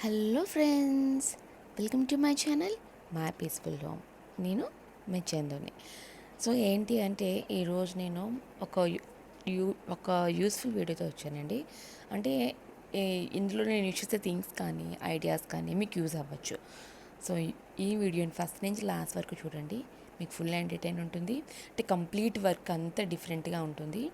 Hello friends, welcome to my channel my peaceful home. నేను మీ చందుని. So ఏంటి అంటే ఈరోజు నేను ఒక ఒక యూస్ఫుల్ వీడియోతో వచ్చానండి. అంటే ఇందులో నేను యూస్ చేసే థింగ్స్ కానీ ఐడియాస్ కానీ మీకు యూజ్ అవ్వచ్చు. సో ఈ వీడియోని ఫస్ట్ నుంచి లాస్ట్ వరకు చూడండి, మీకు ఫుల్ ఎంటర్టైన్ ఉంటుంది. అంటే కంప్లీట్ వర్క్ అంతా డిఫరెంట్గా ఉంటుంది.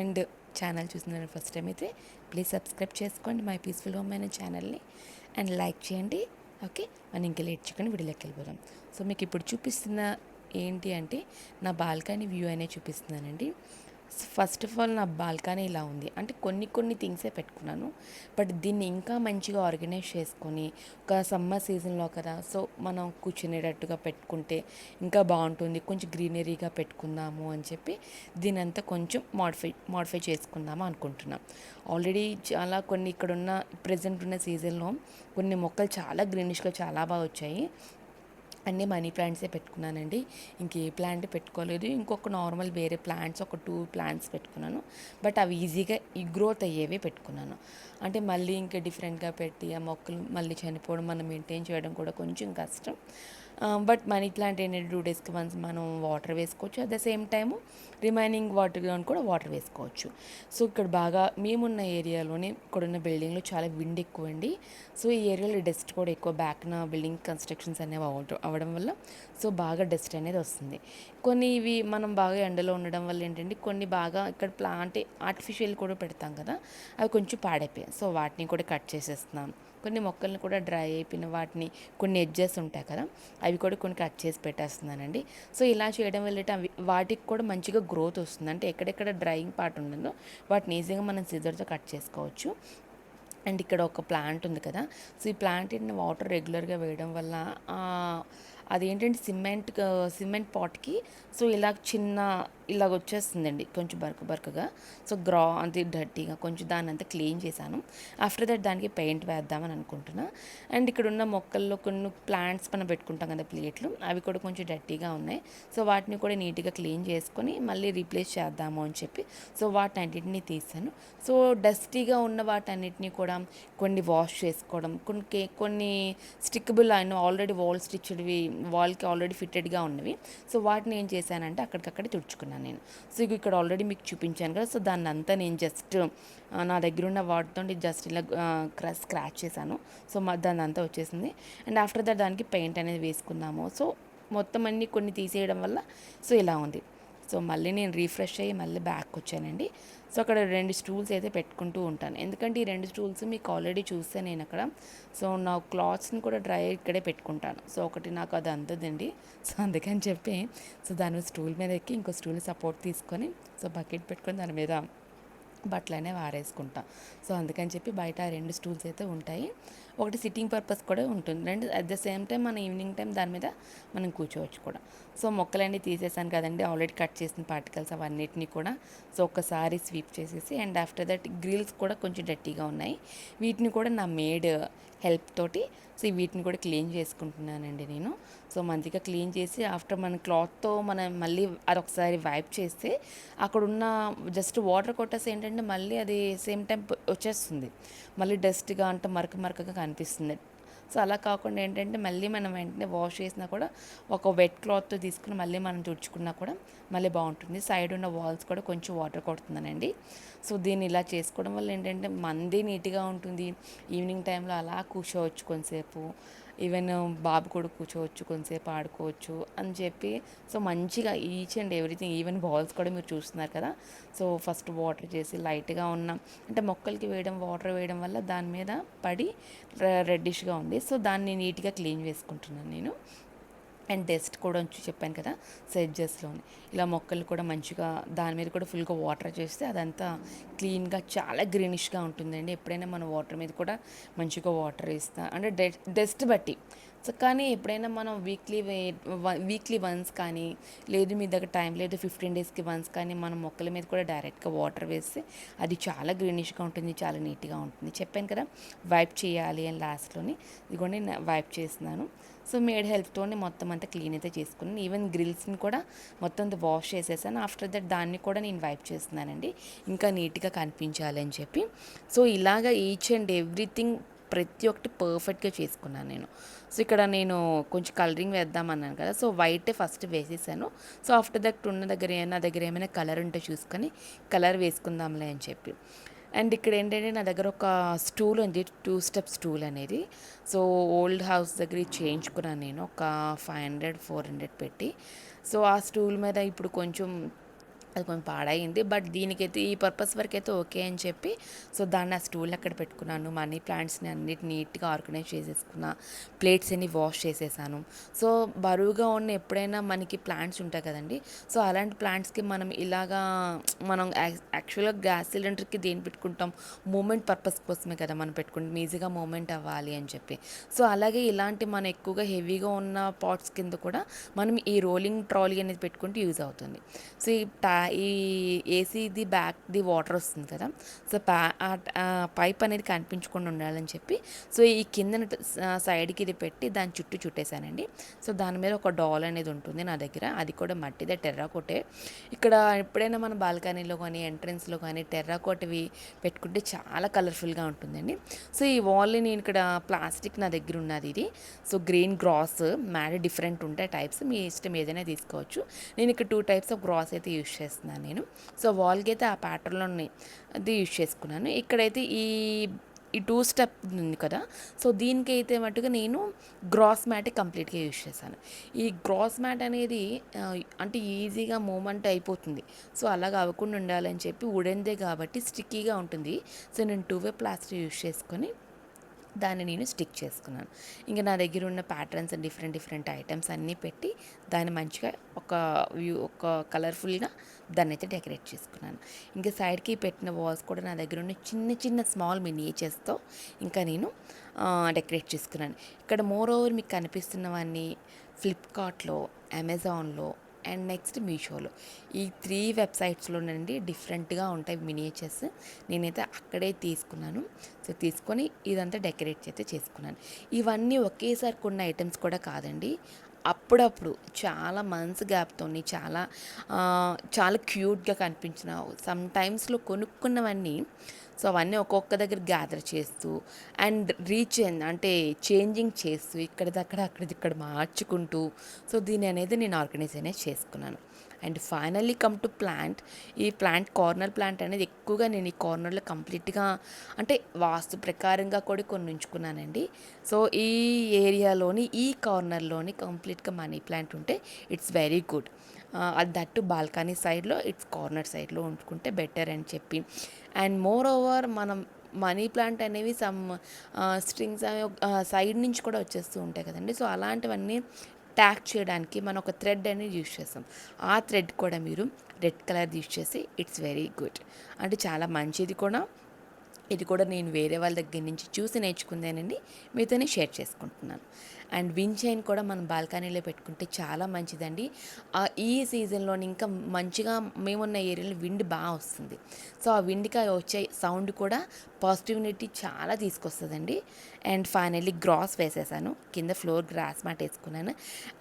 అండ్ ఛానల్ చూసిన ఫస్ట్ టైం అయితే ప్లీజ్ సబ్స్క్రైబ్ చేసుకోండి మై పీస్ఫుల్ హోమ్ అనే ఛానల్ని, అండ్ లైక్ చేయండి. ఓకే, మనం ఇంకా లేట్ చేయకుండా వీడియోలోకి వెళ్ళిపోదాం. సో మీకు ఇప్పుడు చూపిస్తున్న ఏంటి అంటే నా బాల్కనీ వ్యూ అనేది చూపిస్తున్నానండి. ఫస్ట్ ఆఫ్ ఆల్ నా బాల్కనీ ఇలా ఉంది. అంటే కొన్ని థింగ్సే పెట్టుకున్నాను, బట్ దీన్ని ఇంకా మంచిగా ఆర్గనైజ్ చేసుకొని ఒక సమ్మర్ సీజన్లో కదా, సో మనం కూర్చునేటట్టుగా పెట్టుకుంటే ఇంకా బాగుంటుంది. కొంచెం గ్రీనరీగా పెట్టుకుందాము అని చెప్పి దీని అంతా కొంచెం మాడిఫై చేసుకుందాము అనుకుంటున్నాం. ఆల్రెడీ చాలా కొన్ని ఇక్కడున్న ప్రజెంట్ ఉన్న సీజన్లో కొన్ని మొక్కలు చాలా గ్రీనిష్గా చాలా బాగా వచ్చాయి. అన్నీ మనీ ప్లాంట్సే పెట్టుకున్నానండి, ఇంకే ప్లాంట్ పెట్టుకోలేదు. ఇంకొక నార్మల్ వేరే ప్లాంట్స్ ఒక 2 ప్లాంట్స్ పెట్టుకున్నాను, బట్ అవి ఈజీగా ఈ గ్రోత్ అయ్యేవి పెట్టుకున్నాను. అంటే మళ్ళీ ఇంకా డిఫరెంట్గా పెట్టి ఆ మొక్కలు మళ్ళీ చనిపోవడం, మనం మెయింటైన్ చేయడం కూడా కొంచెం కష్టం. బట్ మనీ ప్లాంట్ ఏంటంటే 2 డేస్కి వన్స్ మనం వాటర్ వేసుకోవచ్చు. At the same time remaining water కూడా వాటర్ వేసుకోవచ్చు. సో ఇక్కడ బాగా మేమున్న ఏరియాలోనే ఇక్కడున్న బిల్డింగ్లో చాలా విండ్ ఎక్కువ అండి. సో ఈ ఏరియాలో డస్ట్ కూడా ఎక్కువ, బ్యాక్న బిల్డింగ్ కన్స్ట్రక్షన్స్ అనేవి అవ్వడం వల్ల సో బాగా డస్ట్ అనేది వస్తుంది. కొన్ని ఇవి మనం బాగా ఎండలో ఉండడం వల్ల ఏంటంటే కొన్ని బాగా ఇక్కడ ప్లాంట్ ఆర్టిఫిషియల్ కూడా పెడతాం కదా, అవి కొంచెం పాడైపోయాయి. సో వాటిని కూడా కట్ చేసేస్తున్నాను. కొన్ని మొక్కల్ని కూడా డ్రై అయిపోయిన వాటిని, కొన్ని ఎడ్జెస్ ఉంటాయి కదా, అవి కూడా కొన్ని కట్ చేసి పెట్టేస్తున్నానండి. సో ఇలా చేయడం వల్ల అవి వాటికి కూడా మంచిగా గ్రోత్ వస్తుంది. అంటే ఎక్కడెక్కడ డ్రైయింగ్ పార్ట్ ఉంటుందో వాటిని ఈజీగా మనం సిజర్తో కట్ చేసుకోవచ్చు. అండ్ ఇక్కడ ఒక ప్లాంట్ ఉంది కదా, సో ఈ ప్లాంట్ వాటర్ రెగ్యులర్గా వేయడం వల్ల అదేంటంటే సిమెంట్ పాట్కి సో ఇలా ఇలాగ వచ్చేస్తుందండి, కొంచెం బరకగా. సో అది డర్టీగా కొంచెం దాన్ని అంతా క్లీన్ చేశాను. ఆఫ్టర్ దట్ దానికి పెయింట్ వేద్దామని అనుకుంటున్నా. అండ్ ఇక్కడ ఉన్న మొక్కల్లో కొన్ని ప్లాంట్స్ మనం పెట్టుకుంటాం కదా ప్లేట్లు, అవి కూడా కొంచెం డర్టీగా ఉన్నాయి. సో వాటిని కూడా నీట్గా క్లీన్ చేసుకొని మళ్ళీ రీప్లేస్ చేద్దాము అని చెప్పి సో వాటినన్నిటిని తీసాను. సో డస్టీగా ఉన్న వాటన్నిటిని కూడా కొన్ని వాష్ చేసుకోవడం, కొన్ని స్టిక్కబుల్ అయిన ఆల్రెడీ వాల్కి ఆల్రెడీ ఫిట్టెడ్గా ఉన్నవి. సో వాటిని ఏం చేశానంటే అక్కడికక్కడే తుడుచుకున్నాను నేను. సో ఇక్కడ ఆల్రెడీ మీకు చూపించాను కదా, సో దాన్ని అంతా నేను జస్ట్ నా దగ్గర ఉన్న వాటితో జస్ట్ ఇలా స్క్రాచ్ చేశాను. సో దాన్ని అంతా వచ్చేసింది. అండ్ ఆఫ్టర్ దట్ దానికి పెయింట్ అనేది వేసుకున్నాము. సో మొత్తం అన్నీ కొన్ని తీసేయడం వల్ల సో ఇలా ఉంది. సో మళ్ళీ నేను రీఫ్రెష్ అయ్యి మళ్ళీ బ్యాక్ వచ్చానండి. సో అక్కడ 2 స్టూల్స్ అయితే పెట్టుకుంటూ ఉంటాను, ఎందుకంటే ఈ 2 స్టూల్స్ మీకు ఆల్రెడీ చూస్తే నేను అక్కడ. సో నా క్లాత్స్ని కూడా డ్రై ఇక్కడే పెట్టుకుంటాను. సో ఒకటి నాకు అది అందదండి, సో అందుకని చెప్పి సో దాని స్టూల్ మీద ఎక్కి ఇంకో స్టూల్ సపోర్ట్ తీసుకొని సో బకెట్ పెట్టుకొని దాని మీద బట్టలనే వారేసుకుంటాం. సో అందుకని చెప్పి బయట 2 స్టూల్స్ అయితే ఉంటాయి. ఒకటి సిట్టింగ్ పర్పస్ కూడా ఉంటుంది, రెండు అట్ ద సేమ్ టైం మన ఈవినింగ్ టైం దాని మీద మనం కూర్చోవచ్చు కూడా. సో మొక్కలన్నీ తీసేసాను కదండి, ఆల్రెడీ కట్ చేసిన పార్టికల్స్ అవన్నిటిని కూడా సో ఒక్కసారి స్వీప్ చేసేసి, అండ్ ఆఫ్టర్ దట్ గ్రిల్స్ కూడా కొంచెం డర్టీగా ఉన్నాయి, వీటిని కూడా నా మేడ్ హెల్ప్ తోటి సో వీటిని కూడా క్లీన్ చేసుకుంటున్నానండి నేను. సో మంచిగా క్లీన్ చేసి ఆఫ్టర్ మన క్లాత్తో మనం మళ్ళీ అదొకసారి వైప్ చేస్తే అక్కడున్న జస్ట్ వాటర్ కొట్టేసి ఏంటంటే మళ్ళీ అది సేమ్ టైం వచ్చేస్తుంది, మళ్ళీ డస్ట్గా అంటే మరకగా కనిపిస్తుంది. సో అలా కాకుండా ఏంటంటే మళ్ళీ మనం వెంటనే వాష్ చేసినా కూడా ఒక వెట్ క్లాత్తో తీసుకుని మళ్ళీ మనం తుడుచుకున్నా కూడా మళ్ళీ బాగుంటుంది. సైడ్ ఉన్న వాల్స్ కూడా కొంచెం వాటర్ కొడుతున్నానండి. సో దీన్ని ఇలా చేసుకోవడం వల్ల ఏంటంటే మంది నీట్గా ఉంటుంది. ఈవినింగ్ టైంలో అలా కూర్చోవచ్చు కొంతసేపు, ఈవెన్ బాబు కూడా కూర్చోవచ్చు, కొంతసేపు ఆడుకోవచ్చు అని చెప్పి సో మంచిగా each and everything, even balls కూడా మీరు చూస్తున్నారు కదా. సో ఫస్ట్ వాటర్ చేసి లైట్గా ఉన్న అంటే మొక్కలకి వాటర్ వేయడం వల్ల దాని మీద పడి రెడ్డిష్గా ఉంది. సో దాన్ని నీట్గా క్లీన్ చేసుకుంటున్నాను నేను. అండ్ డస్ట్ కూడా చెప్పాను కదా, సెడ్జెస్లోని ఇలా మొక్కలు కూడా మంచిగా దాని మీద కూడా ఫుల్గా వాటర్ చేస్తే అదంతా క్లీన్గా చాలా గ్రీనిష్గా ఉంటుందండి. ఎప్పుడైనా మనం వాటర్ మీద కూడా మంచిగా వాటర్ వేస్తాం అంటే డస్ట్ బట్టి. సో కానీ ఎప్పుడైనా మనం వీక్లీ వన్స్ కానీ, లేదు మీ దగ్గర టైం లేదు 15 డేస్కి వన్స్ కానీ మనం మొక్కల మీద కూడా డైరెక్ట్గా వాటర్ వేస్తే అది చాలా గ్రీనిష్గా ఉంటుంది, చాలా నీట్గా ఉంటుంది. చెప్పాను కదా వైప్ చేయాలి అని లాస్ట్లోని, ఇదిగోండి వైప్ చేస్తున్నాను. సో మేడ్ హెల్ప్తోనే మొత్తం అంతా క్లీన్ అయితే చేసుకున్నాను. ఈవెన్ గ్రిల్స్ని కూడా మొత్తం అంతా వాష్ చేసేసాను. ఆఫ్టర్ దట్ దాన్ని కూడా నేను వైప్ చేస్తున్నానండి, ఇంకా నీట్గా కనిపించాలి అని చెప్పి. సో ఇలాగా ఈచ్ అండ్ ఎవ్రీథింగ్ ప్రతి ఒక్కటి పర్ఫెక్ట్గా చేసుకున్నాను నేను. సో ఇక్కడ నేను కొంచెం కలరింగ్ వేద్దామన్నాను కదా, సో వైటే ఫస్ట్ వేసేసాను. సో ఆఫ్టర్ దట్ ఉన్న దగ్గర నా దగ్గర ఏమైనా కలర్ ఉంటే చూసుకొని కలర్ వేసుకుందాంలే అని చెప్పి. అండ్ ఇక్కడ ఏంటంటే నా దగ్గర ఒక స్టూల్ ఉంది, 2 స్టెప్ స్టూల్ అనేది. సో ఓల్డ్ హౌస్ దగ్గర ఇది చేయించుకున్నాను నేను ఒక 500 400 పెట్టి. సో ఆ స్టూల్ మీద ఇప్పుడు కొంచెం అది కొంచెం పాడైంది, బట్ దీనికైతే ఈ పర్పస్ వరకు అయితే ఓకే అని చెప్పి సో దాన్ని ఆ స్టూల్ అక్కడ పెట్టుకున్నాను. మనీ ప్లాంట్స్ని అన్నిటి నీట్గా ఆర్గనైజ్ చేసేసుకున్నా, ప్లేట్స్ అన్ని వాష్ చేసేసాను. సో బరువుగా ఉన్న ఎప్పుడైనా మనకి ప్లాంట్స్ ఉంటాయి కదండి, సో అలాంటి ప్లాంట్స్కి మనం ఇలాగా మనం యాక్చువల్గా గ్యాస్ సిలిండర్కి దేని పెట్టుకుంటాం, మూమెంట్ పర్పస్ కోసమే కదా మనం పెట్టుకుంటాం, ఈజీగా మూమెంట్ అవ్వాలి అని చెప్పి. సో అలాగే ఇలాంటి మన ఎక్కువగా హెవీగా ఉన్న పాట్స్ కింద కూడా మనం ఈ రోలింగ్ ట్రాలీ అనేది పెట్టుకుంటే యూజ్ అవుతుంది. సో ఈ ఏసీది బ్యాక్ది వాటర్ వస్తుంది కదా, సో పైప్ అనేది కనిపించకుండా ఉండాలని చెప్పి సో ఈ కింద సైడ్కి ఇది పెట్టి దాని చుట్టూ చుట్టేసానండి. సో దాని మీద ఒక డాల్ అనేది ఉంటుంది నా దగ్గర, అది కూడా మట్టిదే, టెర్రాకోటే. ఇక్కడ ఎప్పుడైనా మన బాల్కనీలో కానీ ఎంట్రన్స్లో కానీ టెర్రాకోటవి పెట్టుకుంటే చాలా కలర్ఫుల్గా ఉంటుందండి. సో ఈ వాల్ని నేను ఇక్కడ ప్లాస్టిక్ నా దగ్గర ఉన్నది ఇది. So green grass mad different ఉంటాయి టైప్స్, మీ ఇష్టం ఏదైనా తీసుకోవచ్చు. నేను ఇక్కడ 2 టైప్స్ ఆఫ్ గ్రాస్ అయితే యూస్ చేస్తున్నాను నేను. సో వాల్కి అయితే ఆ ప్యాటర్న్లోని అది యూస్ చేసుకున్నాను. ఇక్కడైతే ఈ 2 స్టెప్ ఉంది కదా, సో దీనికైతే మట్టుగా నేను గ్రాస్ మ్యాట్ కంప్లీట్గా యూస్ చేశాను. ఈ గ్రాస్ మ్యాట్ అనేది అంటే ఈజీగా మూమెంట్ అయిపోతుంది. సో అలాగా అవ్వకుండా ఉండాలని చెప్పి వుడెన్దే కాబట్టి స్టిక్కీగా ఉంటుంది. సో నేను 2-వే ప్లాస్టర్ యూస్ చేసుకొని దాన్ని నేను స్టిక్ చేసుకున్నాను. ఇంకా నా దగ్గర ఉన్న ప్యాటర్న్స్ డిఫరెంట్ ఐటమ్స్ అన్నీ పెట్టి దాన్ని మంచిగా ఒక కలర్ఫుల్గా దాన్ని అయితే డెకరేట్ చేసుకున్నాను. ఇంకా సైడ్కి పెట్టిన వాల్స్ కూడా నా దగ్గర ఉన్న చిన్న స్మాల్ మినియేచర్స్తో ఇంకా నేను డెకరేట్ చేసుకున్నాను. ఇక్కడ మోర్ ఓవర్ మీకు కనిపిస్తున్నవన్నీ ఫ్లిప్కార్ట్లో, అమెజాన్లో అండ్ నెక్స్ట్ మీషోలో, ఈ 3 వెబ్సైట్స్లోనండి డిఫరెంట్గా ఉంటాయి మినియేచర్స్. నేనైతే అక్కడే తీసుకున్నాను. సో తీసుకొని ఇదంతా డెకరేట్ అయితే చేసుకున్నాను. ఇవన్నీ ఒకేసారి కొన్న ఐటమ్స్ కూడా కాదండి, అప్పుడప్పుడు చాలా మంత్స్ గ్యాప్తోని చాలా క్యూట్గా కనిపించిన సమ్ టైమ్స్లో కొనుక్కున్నవన్నీ, సో అవన్నీ ఒక్కొక్క దగ్గర గ్యాదర్ చేస్తూ అండ్ అంటే చేంజింగ్ చేస్తూ ఇక్కడిదక్కడ అక్కడిక్కడ మార్చుకుంటూ సో దీని అనేది నేను ఆర్గనైజ్ చేసుకున్నాను. And finally come to plant. ఈ ప్లాంట్ కార్నర్ ప్లాంట్ అనేది ఎక్కువగా నేను ఈ కార్నర్లో కంప్లీట్గా అంటే వాస్తు ప్రకారంగా కూడా కొన్ని ఉంచుకున్నానండి. సో ఈ ఏరియాలోని ఈ కార్నర్లోని కంప్లీట్గా మనీ ప్లాంట్ ఉంటే ఇట్స్ వెరీ గుడ్. అది దట్టు బాల్కనీ సైడ్లో ఇట్స్ కార్నర్ సైడ్లో ఉంచుకుంటే బెటర్ అని చెప్పి. అండ్ మోర్ ఓవర్ మనం మనీ ప్లాంట్ అనేవి సమ్ స్ట్రింగ్స్ అవి సైడ్ నుంచి కూడా వచ్చేస్తూ ఉంటాయి కదండి. సో అలాంటివన్నీ ట్యాగ్ చేయడానికి మనం ఒక థ్రెడ్ అనేది యూజ్ చేస్తాం. ఆ థ్రెడ్ కూడా మీరు రెడ్ కలర్ యూజ్ చేసి ఇట్స్ వెరీ గుడ్, అంటే చాలా మంచిది కూడా. ఇది కూడా నేను వేరే వాళ్ళ దగ్గర నుంచి చూసి నేర్చుకుందేనండి, మీతోనే షేర్ చేసుకుంటున్నాను. అండ్ విండ్ చైన్ కూడా మనం బాల్కనీలో పెట్టుకుంటే చాలా మంచిదండి. ఈ సీజన్లో ఇంకా మంచిగా మేమున్న ఏరియాలో విండ్ బాగా వస్తుంది. సో ఆ విండ్కి వచ్చే సౌండ్ కూడా పాజిటివిటీ చాలా తీసుకొస్తుందండి. అండ్ ఫైనల్లీ గ్రాస్ వేసేసాను, కింద ఫ్లోర్ గ్రాస్ మ్యాట్ వేసుకున్నాను.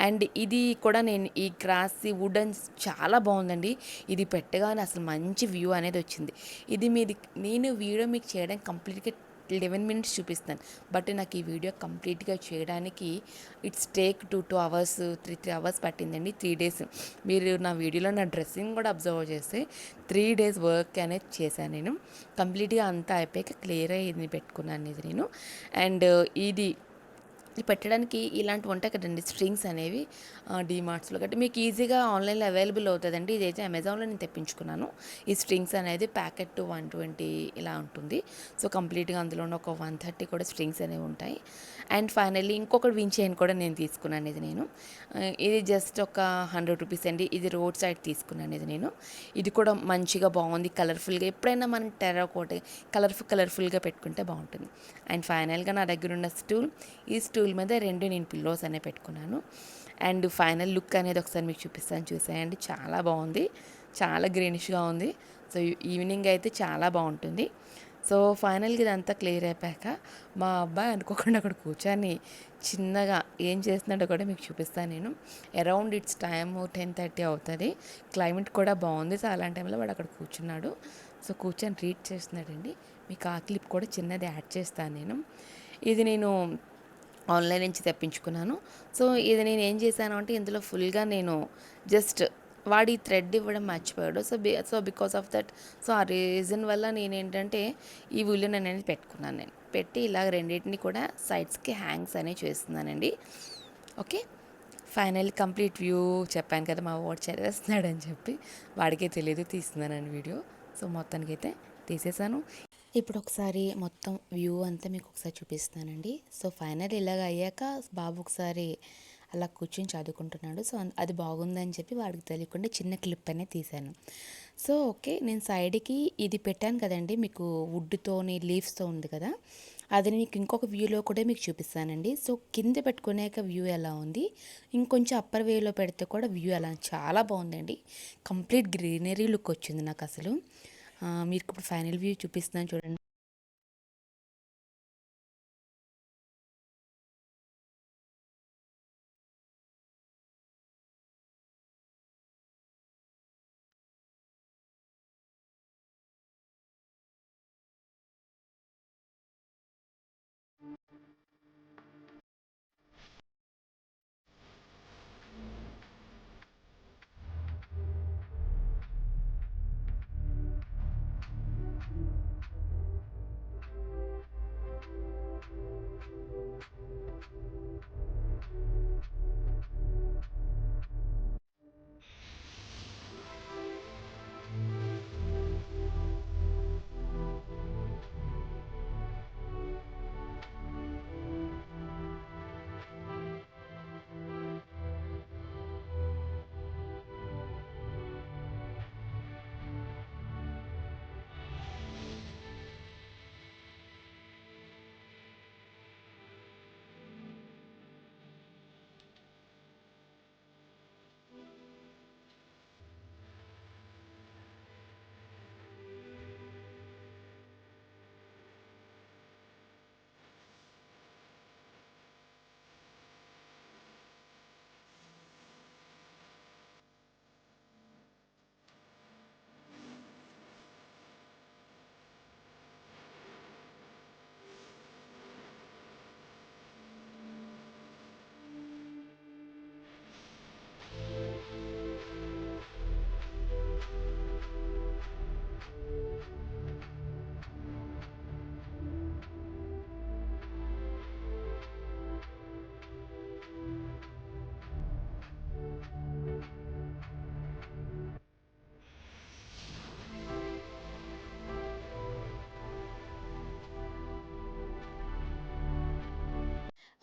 అండ్ ఇది కూడా నేను ఈ గ్రాస్ వుడెన్ చాలా బాగుందండి. ఇది పెట్టగానే అసలు మంచి వ్యూ అనేది వచ్చింది. ఇది నేను వీడియో మీకు చేయడానికి కంప్లీట్గా 11 minutes చూపిస్తాను, బట్ నాకు ఈ వీడియో కంప్లీట్గా చేయడానికి ఇట్స్ టేక్ 2 hours 3 hours పట్టిందండి. 3 days. మీరు నా వీడియోలో నా డ్రెస్సింగ్ కూడా అబ్జర్వ్ చేస్తే 3 days వర్క్ అనేది చేశాను నేను. కంప్లీట్గా అంతా అయిపోయాక క్లియర్గా ఇది పెట్టుకున్నాను ఇది నేను. అండ్ ఇది పెట్టడానికి ఇలాంటివి ఉంటాయి కదండి స్ట్రింగ్స్ అనేవి, డీమార్ట్స్లో గట్టి మీకు ఈజీగా ఆన్లైన్లో అవైలబుల్ అవుతుందండి. ఇదైతే అమెజాన్లో నేను తెప్పించుకున్నాను. ఈ స్ట్రింగ్స్ అనేది ప్యాకెట్ 120 ఇలా ఉంటుంది. సో కంప్లీట్గా అందులో ఒక 130 కూడా స్ట్రింగ్స్ అనేవి ఉంటాయి. అండ్ ఫైనల్లీ ఇంకొకటి విన్ చైన్ కూడా నేను తీసుకున్నాను. ఇది జస్ట్ ఒక 100 రూపీస్ అండి. ఇది రోడ్ సైడ్ తీసుకున్నాను నేను. ఇది కూడా మంచిగా బాగుంది, కలర్ఫుల్గా. ఎప్పుడైనా మనం టెర్రకోట కలర్ఫుల్గా పెట్టుకుంటే బాగుంటుంది. అండ్ ఫైనల్గా నా దగ్గర ఉన్న ఈ స్టూల్ మీద 2 నేను పిల్లోస్ అనేవి పెట్టుకున్నాను. అండ్ ఫైనల్ లుక్ అనేది ఒకసారి మీకు చూపిస్తాను, చూసేయండి. చాలా బాగుంది, చాలా గ్రీనిష్గా ఉంది. సో ఈవినింగ్ అయితే చాలా బాగుంటుంది. సో ఫైనల్గా ఇదంతా క్లియర్ అయిపోయాక మా అబ్బాయి అనుకోకుండా అక్కడ కూర్చొని చిన్నగా ఏం చేస్తున్నాడో కూడా మీకు చూపిస్తాను నేను. అరౌండ్ ఇట్స్ టైమ్ 10:30 అవుతుంది. క్లైమేట్ కూడా బాగుంది. సో అలాంటి టైంలో వాడు అక్కడ కూర్చున్నాడు. సో కూర్చొని రీడ్ చేస్తున్నాడండి. మీకు ఆ క్లిప్ కూడా చిన్నది యాడ్ చేస్తాను నేను. ఇది నేను ఆన్లైన్ నుంచి తెప్పించుకున్నాను. సో, ఇది నేను ఏం చేశాను అంటే ఇందులో ఫుల్‌గా నేను జస్ట్ వాడు ఈ థ్రెడ్ ఇవ్వడం మర్చిపోయాడు. So, because of that, so, ఆ రీజన్ వల్ల నేనేంటంటే ఈ ఉలెన్ అనేది పెట్టుకున్నాను నేను. పెట్టి ఇలాగ రెండిటిని కూడా సైడ్స్‌కి హ్యాంగ్స్ అనేవి చేస్తున్నానండి. ఓకే. ఫైనల్ కంప్లీట్ వ్యూ చెప్పాను కదా! మా వాడు చదివేస్తున్నాడని చెప్పి. వాడికే తెలీదు తీస్తున్నానని వీడియో. సో, మొత్తానికైతే తీసేసాను. ఇప్పుడు ఒకసారి మొత్తం వ్యూ అంతా మీకు ఒకసారి చూపిస్తానండి. సో ఫైనల్ ఇలాగ అయ్యాక బాబు ఒకసారి అలా కూర్చొని చదువుకుంటున్నాడు. సో అది బాగుందని చెప్పి వాడికి తెలియకుండా చిన్న క్లిప్ అనేది తీశాను. సో ఓకే, నేను సైడ్కి ఇది పెట్టాను కదండి మీకు, వుడ్తోని లీవ్స్తో ఉంది కదా, అది మీకు ఇంకొక వ్యూలో కూడా మీకు చూపిస్తానండి. సో కింద పెట్టుకునేక వ్యూ ఎలా ఉంది, ఇంకొంచెం అప్పర్ వేలో పెడితే కూడా వ్యూ ఎలా చాలా బాగుందండి. కంప్లీట్ గ్రీనరీ లుక్ వచ్చింది నాకు అసలు. మీకు ఇప్పుడు ఫైనల్ వ్యూ చూపిస్తున్నాను చూడండి.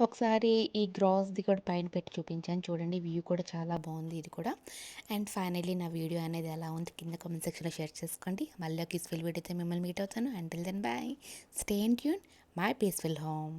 ఒకసారి ఈ గ్రాస్ది కూడా పైన పెట్టి చూపించాను చూడండి, వ్యూ కూడా చాలా బాగుంది ఇది కూడా. అండ్ ఫైనల్లీ నా వీడియో అనేది ఎలా ఉంది కింద కామెంట్ సెక్షన్లో షేర్ చేసుకోండి. మళ్ళీ ఒక యూస్ఫుల్ వీడియోతో మిమ్మల్ని మీట్ అవుతాను. Until then bye, stay in tune, my peaceful home.